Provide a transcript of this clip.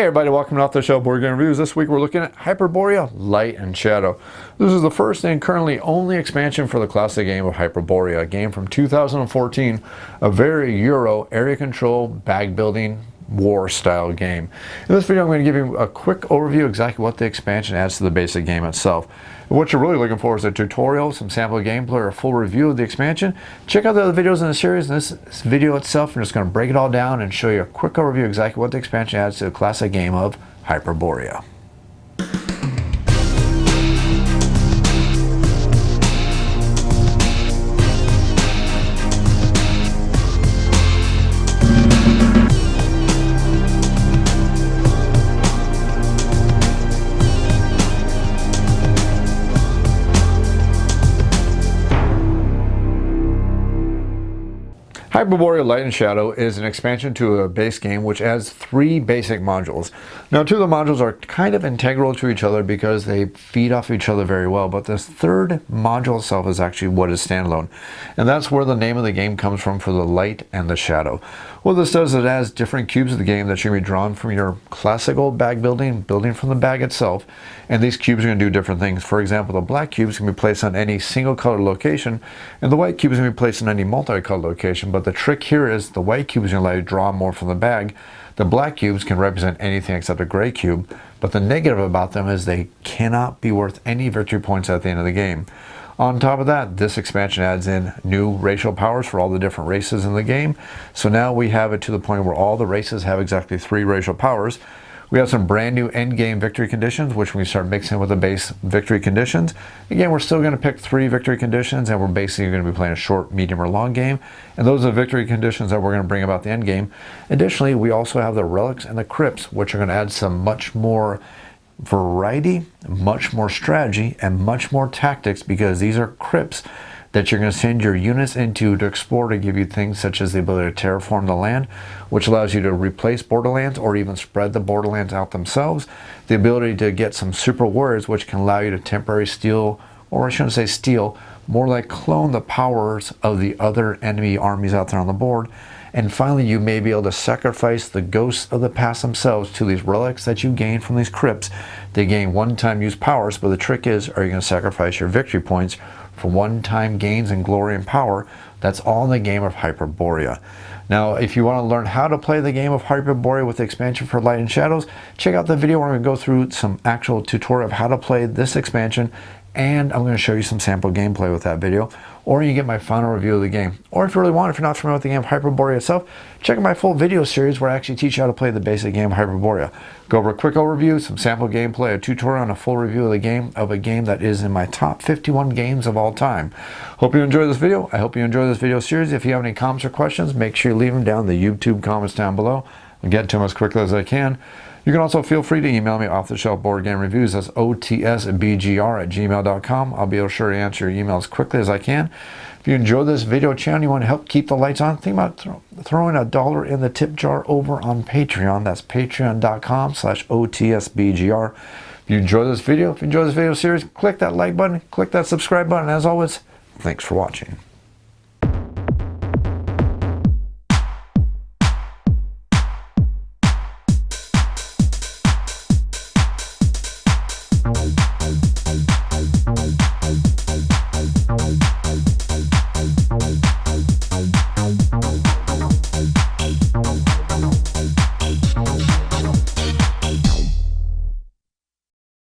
Hey everybody, welcome to Off the Shelf Board Game Reviews. This week we're looking at Hyperborea, Light and Shadow. This is the first and currently only expansion for the classic game of Hyperborea, a game from 2014, a very Euro area control, bag building, war style game. In this video I'm going to give you a quick overview of exactly what the expansion adds to the basic game itself. What you're really looking for is a tutorial, some sample gameplay, or a full review of the expansion. Check out the other videos in the series. In this video itself, I'm just going to break it all down and show you a quick overview of exactly what the expansion adds to the classic game of Hyperborea. Hyperborea Light and Shadow is an expansion to a base game which adds 3 basic modules. Now 2 of the modules are kind of integral to each other because they feed off each other very well, but this third module itself is actually what is standalone. And that's where the name of the game comes from for the Light and the Shadow. What this does is it adds different cubes of the game that you can be drawn from your classic old bag building from the bag itself. And these cubes are going to do different things. For example, the black cubes can be placed on any single color location, and the white cubes can be placed on any multicolored location. But the trick here is the white cubes are going to allow you to draw more from the bag. The black cubes can represent anything except a gray cube, but the negative about them is they cannot be worth any victory points at the end of the game. On top of that, this expansion adds in new racial powers for all the different races in the game. So now we have it to the point where all the races have exactly 3 racial powers. We have some brand new end game victory conditions, which we start mixing with the base victory conditions. Again, we're still going to pick 3 victory conditions, and we're basically going to be playing a short, medium, or long game. And those are the victory conditions that we're going to bring about the end game. Additionally, we also have the Relics and the Crypts, which are going to add some much more variety, much more strategy, and much more tactics, because these are crypts that you're going to send your units into to explore, to give you things such as the ability to terraform the land, which allows you to replace borderlands or even spread the borderlands out themselves. The ability to get some super warriors, which can allow you to temporarily steal, or I shouldn't say steal, more like clone the powers of the other enemy armies out there on the board. And finally, you may be able to sacrifice the ghosts of the past themselves to these relics that you gain from these crypts. They gain one-time use powers, but the trick is, are you going to sacrifice your victory points for one-time gains in glory and power? That's all in the game of Hyperborea. Now, if you want to learn how to play the game of Hyperborea with the expansion for Light and Shadows, check out the video where I'm going to go through some actual tutorial of how to play this expansion, and I'm going to show you some sample gameplay with that video, or you can get my final review of the game. Or if you really want, if you're not familiar with the game of Hyperborea itself, check out my full video series where I actually teach you how to play the basic game of Hyperborea. Go over a quick overview, some sample gameplay, a tutorial, and a full review of a game that is in my top 51 games of all time. Hope you enjoy this video. I hope you enjoy this video series. If you have any comments or questions, make sure you leave them down in the YouTube comments down below. I'll get to them as quickly as I can. You can also feel free to email me off the shelf board game reviews. That's otsbgr@gmail.com. I'll be able to sure to answer your email as quickly as I can. If you enjoy this video channel and you want to help keep the lights on, think about throwing $1 in the tip jar over on Patreon. That's patreon.com/otsbgr. If you enjoy this video, series, click that like button, click that subscribe button. As always, thanks for watching.